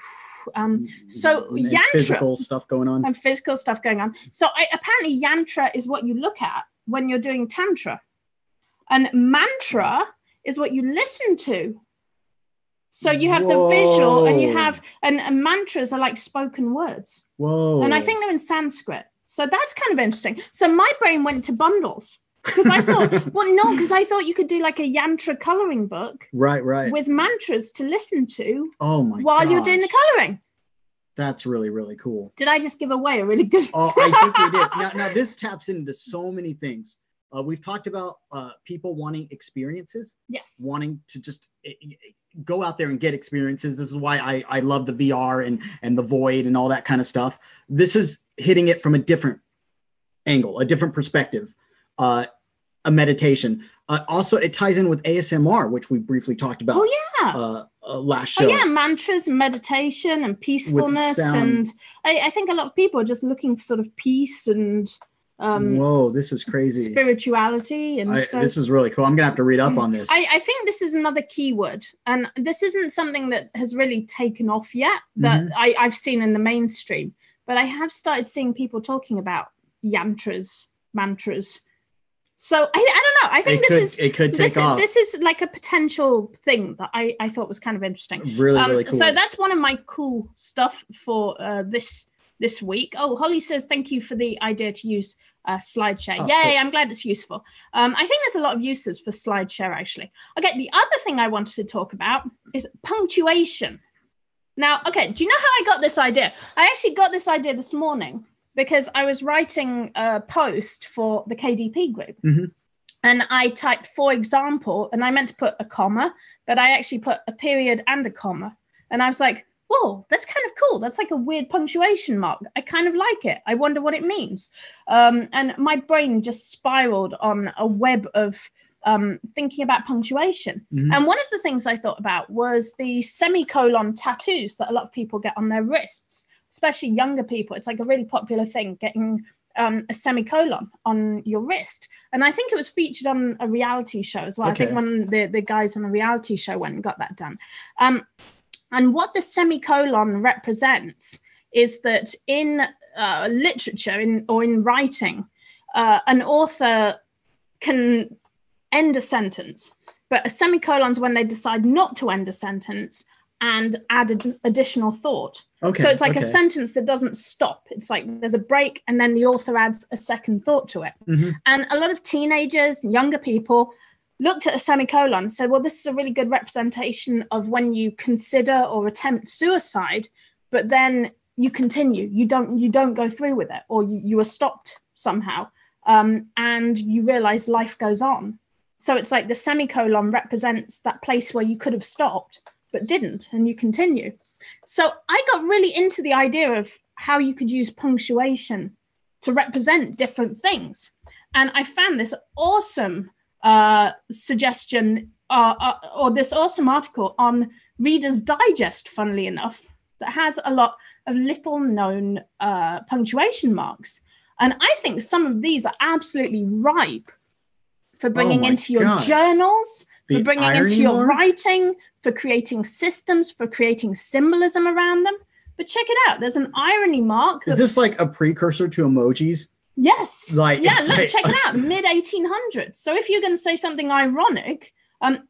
so and yantra, physical stuff going on. So apparently yantra is what you look at when you're doing tantra, and mantra is what you listen to. So you have the visual, and you have, and mantras are like spoken words. Whoa. And I think they're in Sanskrit. So that's kind of interesting. So my brain went to bundles because I thought, because I thought you could do like a yantra coloring book. Right. With mantras to listen to. Oh my while you're doing the coloring. That's really, really cool. Did I just give away a really good? Oh, I think you did. Now this taps into so many things. We've talked about people wanting experiences. Yes. Wanting to just go out there and get experiences. This is why I love the VR and the void and all that kind of stuff. This is hitting it from a different angle, a different perspective, a meditation. Also, it ties in with ASMR, which we briefly talked about. Last show. Mantras, meditation, and peacefulness. And I think a lot of people are just looking for sort of peace and whoa, this is crazy. Spirituality. And this is really cool. I'm gonna have to read up on this. I think this is another keyword, and this isn't something that has really taken off yet that I've seen in the mainstream, but I have started seeing people talking about yantras, mantras. So I don't know. I think it could take off. This is like a potential thing that I thought was kind of interesting. Really cool. So that's one of my cool stuff for this week. Oh, Holly says, thank you for the idea to use SlideShare. Yay, cool. I'm glad it's useful. I think there's a lot of uses for SlideShare, actually. Okay, the other thing I wanted to talk about is punctuation. Now, okay, do you know how I got this idea? I actually got this idea this morning because I was writing a post for the KDP group. And I typed, for example, and I meant to put a comma, but I actually put a period and a comma. And I was like, whoa, that's kind of cool. That's like a weird punctuation mark. I kind of like it. I wonder what it means. And my brain just spiraled on a web of thinking about punctuation. And one of the things I thought about was the semicolon tattoos that a lot of people get on their wrists, especially younger people. It's like a really popular thing, getting a semicolon on your wrist. And I think it was featured on a reality show as well. Okay. I think one of the guys on a reality show went and got that done. And what the semicolon represents is that in literature or in writing, an author can end a sentence, but a semicolon is when they decide not to end a sentence and add an additional thought. Okay. So it's like a sentence that doesn't stop. It's like there's a break and then the author adds a second thought to it. And a lot of teenagers and younger people looked at a semicolon and said, well, this is a really good representation of when you consider or attempt suicide, but then you continue, you don't go through with it, or you are stopped somehow, and you realize life goes on. So it's like the semicolon represents that place where you could have stopped, but didn't, and you continue. So I got really into the idea of how you could use punctuation to represent different things. And I found this awesome suggestion or this awesome article on Reader's Digest, funnily enough, that has a lot of little known punctuation marks. And I think some of these are absolutely ripe for bringing into your journals, for bringing into your writing, for creating systems, for creating symbolism around them. But check it out. There's an irony mark. Is this like a precursor to emojis? Yes. Check it out. Mid 1800s. So if you're going to say something ironic, and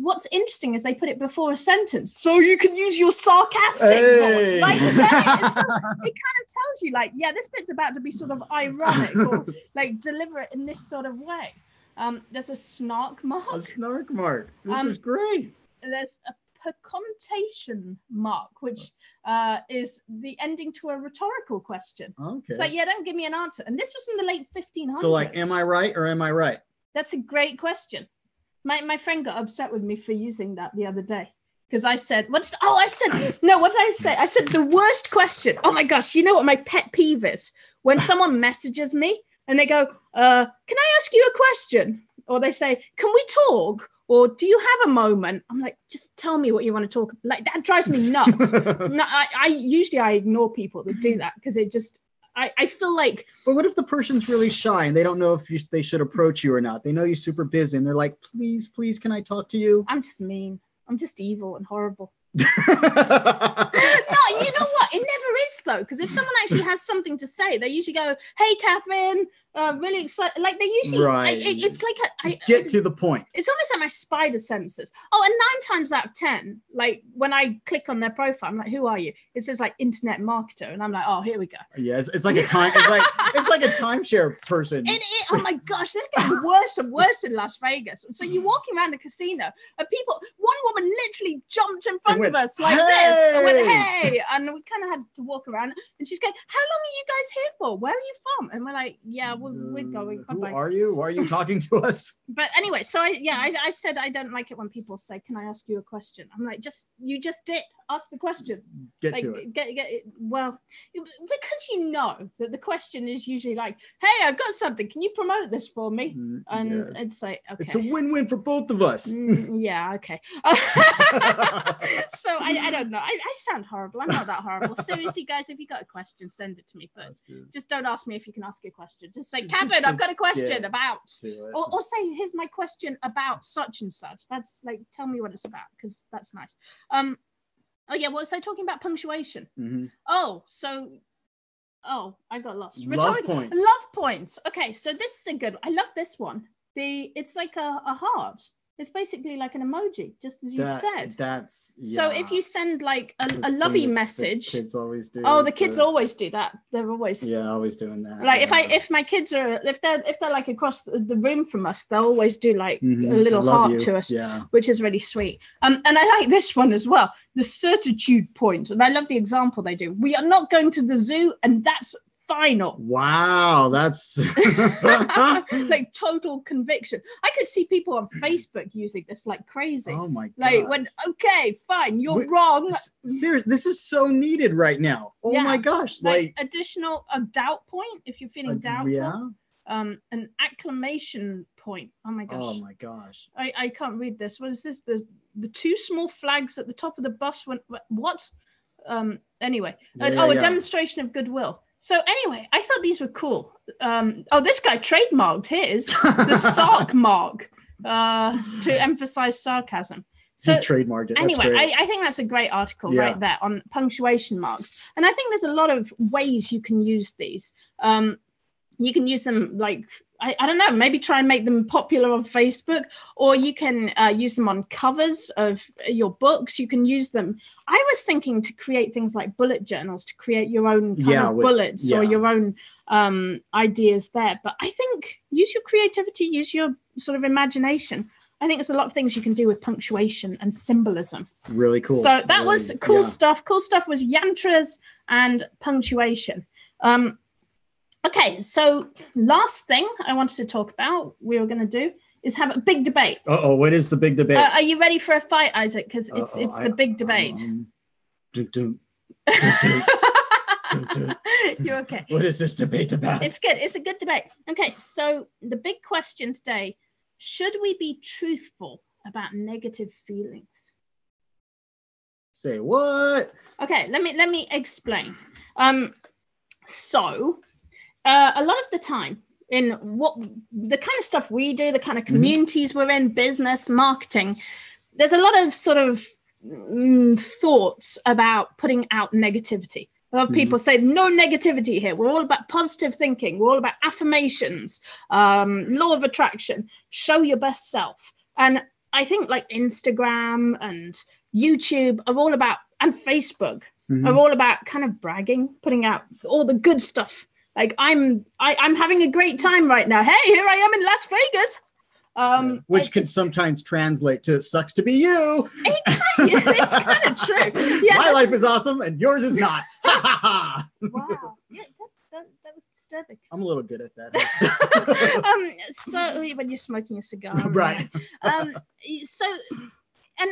what's interesting is they put it before a sentence, so you can use your sarcastic. Hey. Like, it kind of tells you, like, yeah, this bit's about to be sort of ironic or like deliver it in this sort of way. There's a snark mark. A snark mark. This is great. There's a Commentation Mark, which is the ending to a rhetorical question. Okay. So yeah, don't give me an answer. And this was in the late 1500s. So like, am I right or am I right? That's a great question. My friend got upset with me for using that the other day. Because I said, what did I say? I said the worst question. Oh my gosh, you know what my pet peeve is? When someone messages me and they go, can I ask you a question? Or they say, can we talk? Or do you have a moment? I'm like, just tell me what you want to talk about. Like, that drives me nuts. No, I usually ignore people that do that because it just, I feel like. But what if the person's really shy and they don't know if they should approach you or not? They know you're super busy and they're like, please, can I talk to you? I'm just mean. I'm just evil and horrible. No, you know what? It never is though, because if someone actually has something to say, they usually go, "Hey, Catherine, really excited." Like they usually, right? It's like just get to the point. It's almost like my spider senses. Oh, and 9 times out of 10, like when I click on their profile, I'm like, "Who are you?" It says like internet marketer, and I'm like, "Oh, here we go." Yeah, it's like a time. It's like a timeshare person. Oh my gosh, they're getting worse and worse in Las Vegas. So you're walking around the casino, and one woman literally jumped in front of us like this. I went, hey, and we kind of had to walk around, and she's going, how long are you guys here for? Where are you from? And we're like, yeah, we're going. Who Bye-bye. are you? Why are you talking to us? But anyway, so I said I don't like it when people say, can I ask you a question? I'm like, you just did ask the question. Get to it. Get it. Well, because you know that the question is usually like, hey, I've got something. Can you promote this for me? And it's like, okay. It's a win-win for both of us. Yeah, okay. So I don't know. I sound horrible. I'm not that horrible. Seriously, guys, if you got a question, send it to me. But just don't ask me if you can ask a question. Just say, Catherine, I've got a question about, or say, here's my question about such and such. That's like, tell me what it's about, because that's nice. Oh yeah, what was I talking about? Punctuation. I got lost. Love points. Love points. Okay, so this is a good one. I love this one. It's like a heart. It's basically like an emoji, just as you said. So if you send like a lovey message, the kids always do. Oh, the kids always do that. They're always always doing that. Like if my kids are if they're like across the room from us, they'll always do like a little heart to us, which is really sweet. And I like this one as well, the certitude point. And I love the example they do. We are not going to the zoo, and that's final. Wow, that's like total conviction. I could see people on Facebook using this like crazy. Oh my god! Like when fine, you're wrong. Seriously, this is so needed right now. Oh my gosh! Like additional doubt point if you're feeling doubtful. An acclamation point. Oh my gosh! Oh my gosh! I can't read this. What is this? The 2 small flags at the top of the bus went what? Anyway, a demonstration of goodwill. So anyway, I thought these were cool. This guy trademarked his, the sarc mark, to emphasize sarcasm. So he trademarked it. Anyway, I think that's a great article right there on punctuation marks. And I think there's a lot of ways you can use these. You can use them like, I don't know, maybe try and make them popular on Facebook, or you can use them on covers of your books. You can use them. I was thinking to create things like bullet journals, to create your own bullets or your own ideas there. But I think use your creativity, use your sort of imagination. I think there's a lot of things you can do with punctuation and symbolism. Really cool. So that was cool stuff. Cool stuff was yantras and punctuation. Okay, so last thing I wanted to talk about, we were going to do, is have a big debate. What is the big debate? Are you ready for a fight, Isaac? Because it's the big debate. You're okay. What is this debate about? It's good. It's a good debate. Okay, so the big question today, should we be truthful about negative feelings? Say what? Okay, let me explain. A lot of the time in what the kind of stuff we do, the kind of communities we're in, business, marketing, there's a lot of sort of thoughts about putting out negativity. A lot of people say no negativity here. We're all about positive thinking. We're all about affirmations, law of attraction, show your best self. And I think like Instagram and YouTube are all about, and Facebook are all about kind of bragging, putting out all the good stuff. Like I'm having a great time right now. Hey, here I am in Las Vegas. Which can sometimes translate to "sucks to be you." It's kind of true. Yeah, my life is awesome and yours is not. Wow. Yeah, that was disturbing. I'm a little good at that. So when you're smoking a cigar, right? So. And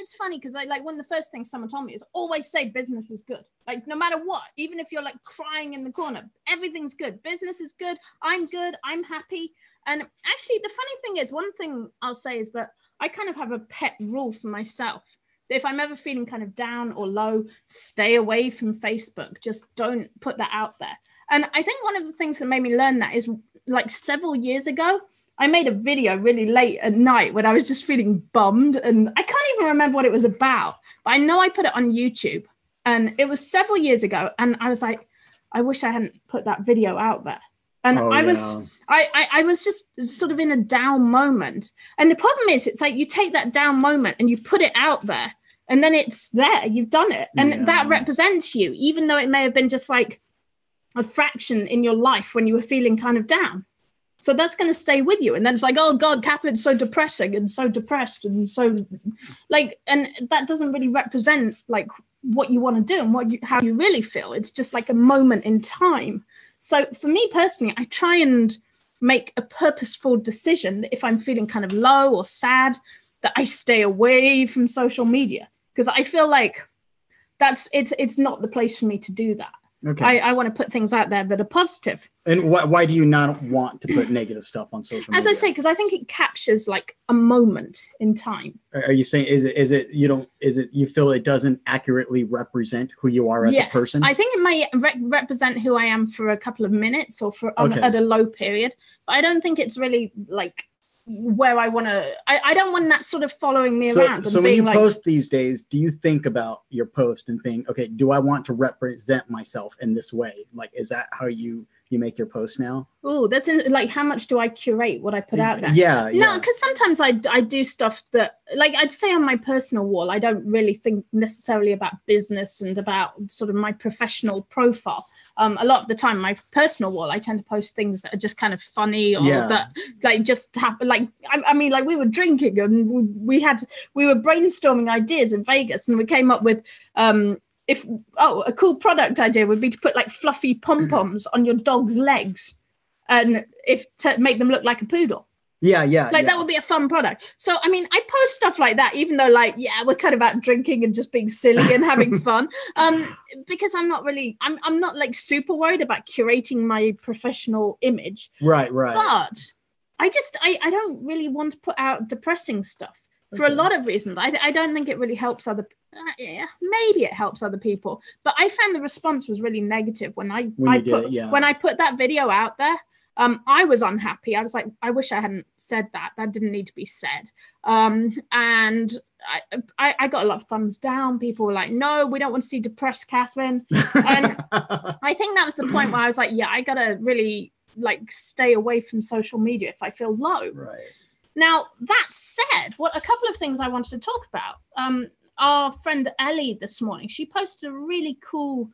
it's funny because like one of the first things someone told me is always say business is good. Like no matter what, even if you're like crying in the corner, everything's good. Business is good. I'm happy. And actually, the funny thing is, one thing I'll say is that I kind of have a pet rule for myself. If I'm ever feeling kind of down or low, stay away from Facebook. Just don't put that out there. And I think one of the things that made me learn that is like several years ago, I made a video really late at night when I was just feeling bummed, and I can't even remember what it was about, but I know I put it on YouTube, and it was several years ago, and I was like, I wish I hadn't put that video out there. And I was just sort of in a down moment. And the problem is, it's like you take that down moment and you put it out there, and then it's there, you've done it. And that represents you, even though it may have been just like a fraction in your life when you were feeling kind of down. So that's going to stay with you. And then it's like, oh God, Catherine's so depressing and so depressed and so like, and that doesn't really represent like what you want to do and how you really feel. It's just like a moment in time. So for me personally, I try and make a purposeful decision that if I'm feeling kind of low or sad, that I stay away from social media, because I feel like it's not the place for me to do that. Okay. I want to put things out there that are positive. And why do you not want to put negative stuff on social media? As I say, because I think it captures like a moment in time. Are you saying you feel it doesn't accurately represent who you are as a person? I think it may represent who I am for a couple of minutes or at a low period, but I don't think it's really like where I want to. I don't want that sort of following me around. So when you post these days, do you think about your post and think, okay, do I want to represent myself in this way? Like, is that how you make your post now? Oh, that's like, how much do I curate what I put out there? No, because sometimes I do stuff that, like, I'd say on my personal wall, I don't really think necessarily about business and about sort of my professional profile. A lot of the time, my personal wall, I tend to post things that are just kind of funny or that like just happen. Like, I mean, like we were drinking and we were brainstorming ideas in Vegas, and we came up with a cool product idea would be to put like fluffy pom-poms on your dog's legs and to make them look like a poodle. That would be a fun product. So I mean, I post stuff like that, even though like we're kind of out drinking and just being silly and having fun, because I'm not like super worried about curating my professional image, right but I don't really want to put out depressing stuff for a lot of reasons. I don't think it really helps maybe it helps other people, but I found the response was really negative when I put that video out there. I was unhappy. I was like, I wish I hadn't said that. That didn't need to be said. And I got a lot of thumbs down. People were like, no, we don't want to see depressed Catherine. And I think that was the point where I was like, I gotta really like stay away from social media if I feel low. Right. Now, that said, a couple of things I wanted to talk about. Our friend Ellie this morning, she posted a really cool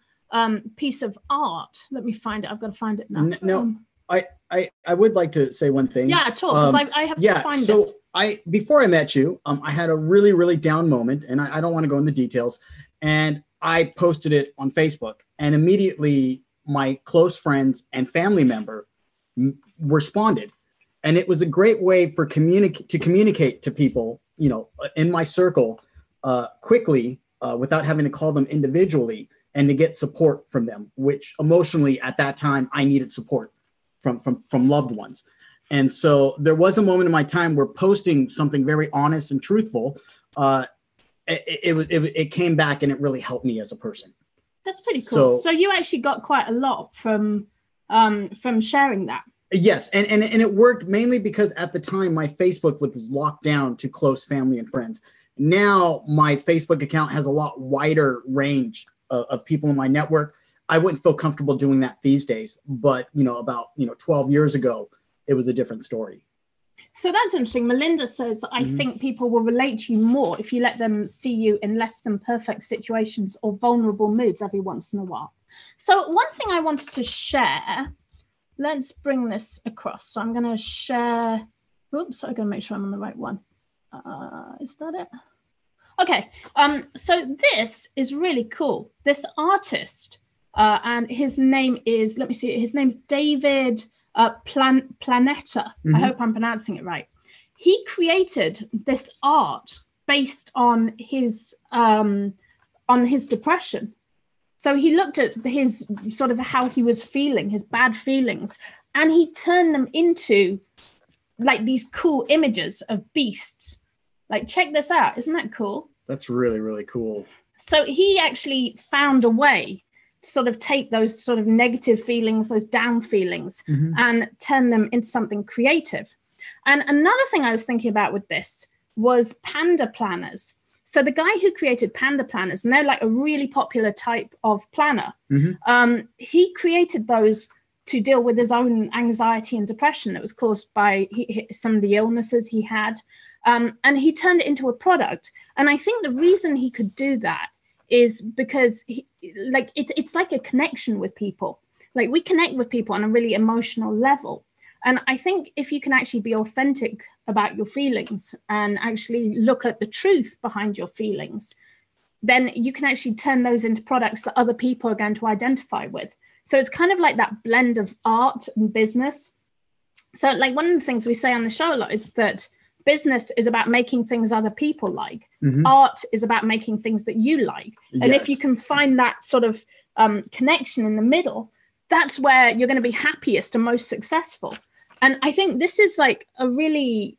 piece of art. Let me find it. I've got to find it now. No, I would like to say one thing. Yeah, talk, because I have to find this. So before I met you, I had a really, really down moment, and I don't want to go into details. And I posted it on Facebook, and immediately my close friends and family member responded. And it was a great way to communicate to people, in my circle quickly without having to call them individually, and to get support from them, which emotionally at that time I needed support from loved ones. And so there was a moment in my time where posting something very honest and truthful, it came back and it really helped me as a person. That's pretty cool. So you actually got quite a lot from sharing that. Yes, and it worked mainly because at the time my Facebook was locked down to close family and friends. Now my Facebook account has a lot wider range of people in my network. I wouldn't feel comfortable doing that these days, but about 12 years ago, it was a different story. So that's interesting. Melinda says, I think people will relate to you more if you let them see you in less than perfect situations or vulnerable moods every once in a while. So one thing I wanted to share. Let's bring this across. So I'm going to share. Oops, I'm going to make sure I'm on the right one. Is that it? Okay. So this is really cool. This artist and his name is, let me see, his name's David Planeta. I hope I'm pronouncing it right. He created this art based on his depression. So he looked at his sort of how he was feeling, his bad feelings, and he turned them into like these cool images of beasts. Like, check this out. Isn't that cool? That's really, really cool. So he actually found a way to sort of take those sort of negative feelings, those down feelings, and turn them into something creative. And another thing I was thinking about with this was panda planners. So the guy who created panda planners, and they're like a really popular type of planner, he created those to deal with his own anxiety and depression that was caused by some of the illnesses he had. And he turned it into a product. And I think the reason he could do that is because it's like a connection with people. Like, we connect with people on a really emotional level. And I think if you can actually be authentic about your feelings and actually look at the truth behind your feelings, then you can actually turn those into products that other people are going to identify with. So it's kind of like that blend of art and business. So like one of the things we say on the show a lot is that business is about making things other people like. Art is about making things that you like. And if you can find that sort of connection in the middle, that's where you're going to be happiest and most successful. And I think this is like a really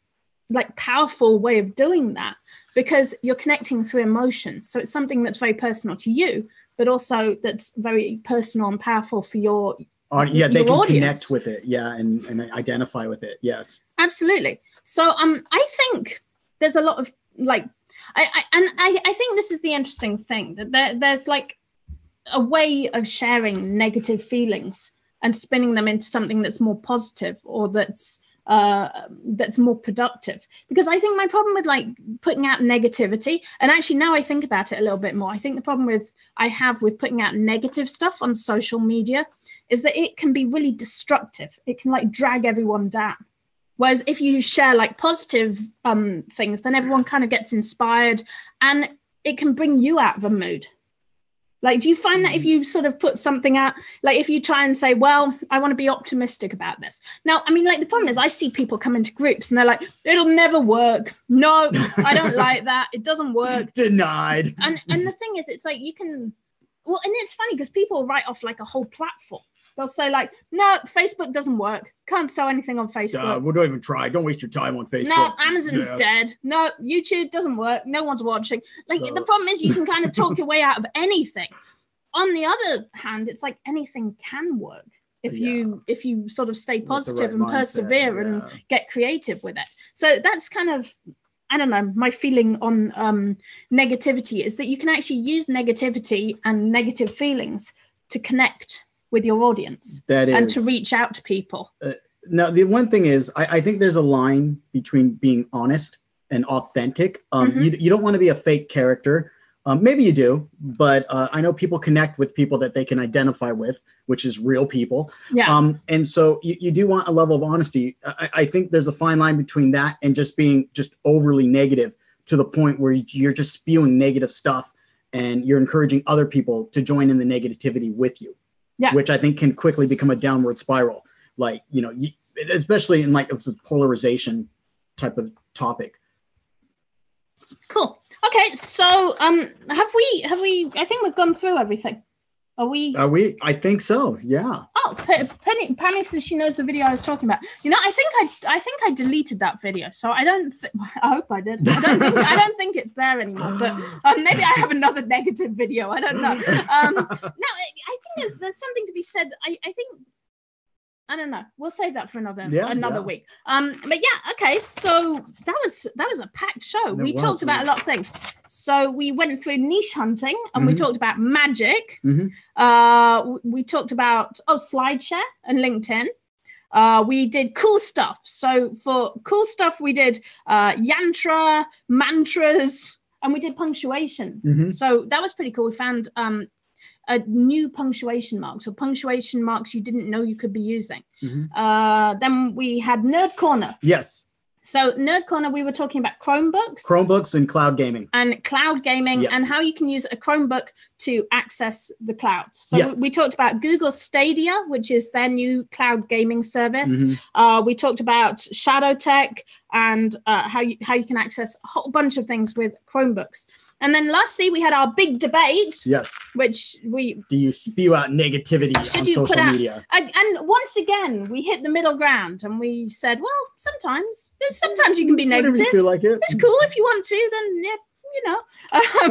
like powerful way of doing that, because you're connecting through emotion. So it's something that's very personal to you, but also that's very personal and powerful for your they can audience. connect with it, and identify with it. Yes, absolutely. So I think there's a lot of like, I think this is the interesting thing, that there's like a way of sharing negative feelings and spinning them into something that's more positive, or that's more productive. Because I think my problem with like putting out negativity, and actually now I think about it a little bit more, I think the problem I have with putting out negative stuff on social media is that it can be really destructive. It can like drag everyone down. Whereas if you share like positive things, then everyone kind of gets inspired, and it can bring you out of a mood. Like, do you find that if you sort of put something out, like if you try and say, well, I want to be optimistic about this. Now, I mean, like the problem is I see people come into groups and they're like, it'll never work. No, I don't like that. It doesn't work. Denied. And the thing is, it's like you can, well, and it's funny because people write off like a whole platform. They'll say like, no, Facebook doesn't work. Can't sell anything on Facebook. We don't even try. Don't waste your time on Facebook. No, Amazon's dead. No, YouTube doesn't work. No one's watching. Like the problem is you can kind of talk your way out of anything. On the other hand, it's like anything can work if you sort of stay positive and persevere and get creative with it. So that's kind of, I don't know, my feeling on negativity is that you can actually use negativity and negative feelings to connect with your audience and to reach out to people. Now, the one thing is, I think there's a line between being honest and authentic. You don't want to be a fake character. Maybe you do, but I know people connect with people that they can identify with, which is real people. Yeah. And so you do want a level of honesty. I think there's a fine line between that and just being just overly negative to the point where you're just spewing negative stuff and you're encouraging other people to join in the negativity with you. Yeah. Which I think can quickly become a downward spiral, like, you know, especially in like this polarization type of topic. Cool. Okay, so have we? I think we've gone through everything. Are we? I think so. Yeah. Oh, Penny says she knows the video I was talking about. You know, I think I deleted that video, so I don't. I hope I did. I don't think it's there anymore. But maybe I have another negative video. I don't know. No, I think there's something to be said. I think. I don't know. We'll save that for another week. But yeah, okay. So that was a packed show. We talked about a lot of things. So we went through niche hunting, and we talked about magic. We talked about SlideShare and LinkedIn. We did cool stuff. So for cool stuff, we did yantra, mantras, and we did punctuation. So that was pretty cool. We found a new punctuation mark. So punctuation marks you didn't know you could be using. Then we had Nerd Corner. Yes. So Nerd Corner, we were talking about Chromebooks and cloud gaming. And cloud gaming, yes. And how you can use a Chromebook to access the cloud. So yes. we talked about Google Stadia, which is their new cloud gaming service. We talked about Shadow Tech and how you can access a whole bunch of things with Chromebooks. And then lastly, we had our big debate. Yes. Which do you spew out negativity on social media? And once again, we hit the middle ground and we said, well, sometimes you can be negative. Whatever you feel like it. It's cool if you want to, then yeah, you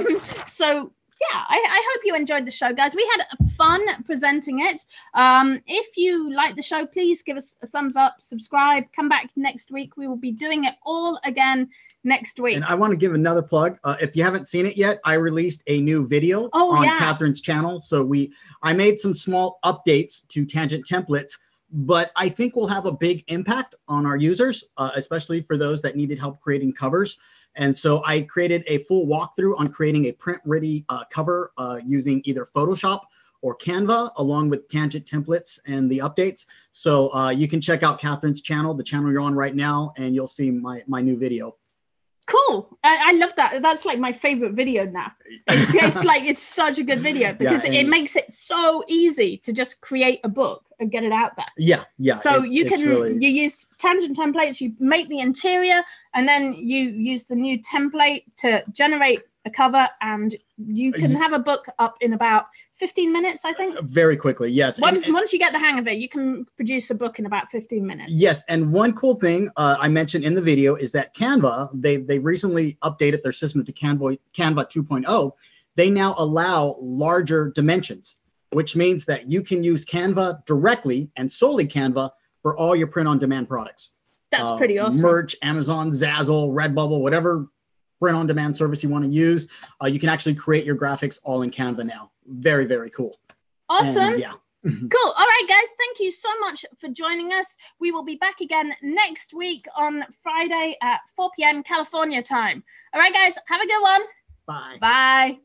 know. So yeah, I hope you enjoyed the show, guys. We had fun presenting it. If you like the show, please give us a thumbs up, subscribe, come back next week. We will be doing it all again next week. And I want to give another plug. If you haven't seen it yet, I released a new video on Catherine's channel. So I made some small updates to Tangent Templates, but I think we'll have a big impact on our users, especially for those that needed help creating covers. And so I created a full walkthrough on creating a print-ready cover using either Photoshop or Canva, along with Tangent Templates and the updates. So you can check out Catherine's channel, the channel you're on right now, and you'll see my new video. Cool. I love that. That's like my favorite video now. It's such a good video because it makes it so easy to just create a book and get it out there. Yeah. So you use Tangent Templates, you make the interior, and then you use the new template to generate a cover, and you can have a book up in about 15 minutes, I think. Very quickly, yes. Once you get the hang of it, you can produce a book in about 15 minutes. Yes, and one cool thing I mentioned in the video is that Canva, they've recently updated their system to Canva 2.0. They now allow larger dimensions, which means that you can use Canva directly and solely Canva for all your print-on-demand products. That's pretty awesome. Merch, Amazon, Zazzle, Redbubble, whatever print-on-demand service you want to use, you can actually create your graphics all in Canva now. Very, very cool. Awesome. And, yeah. Cool. All right, guys. Thank you so much for joining us. We will be back again next week on Friday at 4 p.m. California time. All right, guys. Have a good one. Bye. Bye.